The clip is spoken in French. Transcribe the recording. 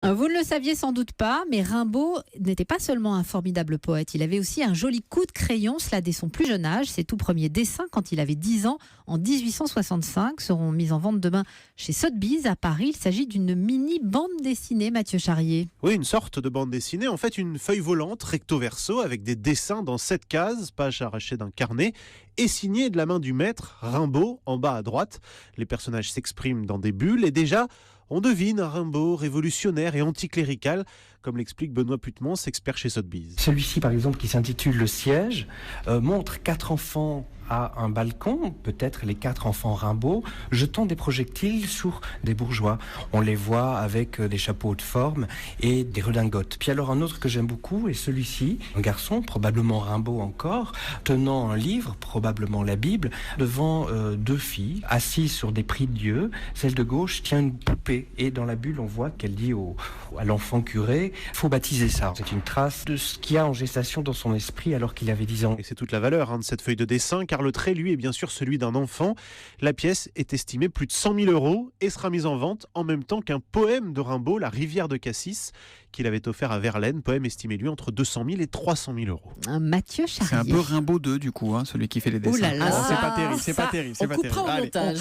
Vous ne le saviez sans doute pas, mais Rimbaud n'était pas seulement un formidable poète, il avait aussi un joli coup de crayon, cela dès son plus jeune âge. Ses tout premiers dessins, quand il avait 10 ans, en 1865, seront mis en vente demain chez Sotheby's à Paris. Il s'agit d'une mini bande dessinée, Mathieu Charrier. Oui, une sorte de bande dessinée, en fait une feuille volante recto-verso avec des dessins dans 7 cases, pages arrachées d'un carnet, et signée de la main du maître, Rimbaud, en bas à droite. Les personnages s'expriment dans des bulles et déjà, on devine un Rimbaud révolutionnaire et anticlérical, comme l'explique Benoît Putemans, expert chez Sotheby's. Celui-ci, par exemple, qui s'intitule Le siège, montre 4 enfants à un balcon, peut-être les 4 enfants Rimbaud, jetant des projectiles sur des bourgeois. On les voit avec des chapeaux de forme et des redingotes. Puis alors un autre que j'aime beaucoup est celui-ci, un garçon, probablement Rimbaud encore, tenant un livre, probablement la Bible, devant 2 filles, assises sur des prie-dieu. Celle de gauche tient une poupée et dans la bulle on voit qu'elle dit à l'enfant curé, faut baptiser ça. C'est une trace de ce qu'il y a en gestation dans son esprit alors qu'il avait 10 ans. Et c'est toute la valeur de cette feuille de dessin, car le trait, lui, est bien sûr celui d'un enfant. La pièce est estimée plus de 100 000 € et sera mise en vente en même temps qu'un poème de Rimbaud, La rivière de Cassis, qu'il avait offert à Verlaine, poème estimé, lui, entre 200 000 et 300 000 €. Mathieu Charrier. C'est un peu Rimbaud 2, du coup, celui qui fait les dessins. Ouh là là. C'est pas terrible, c'est pas terrible. On coupera au montage.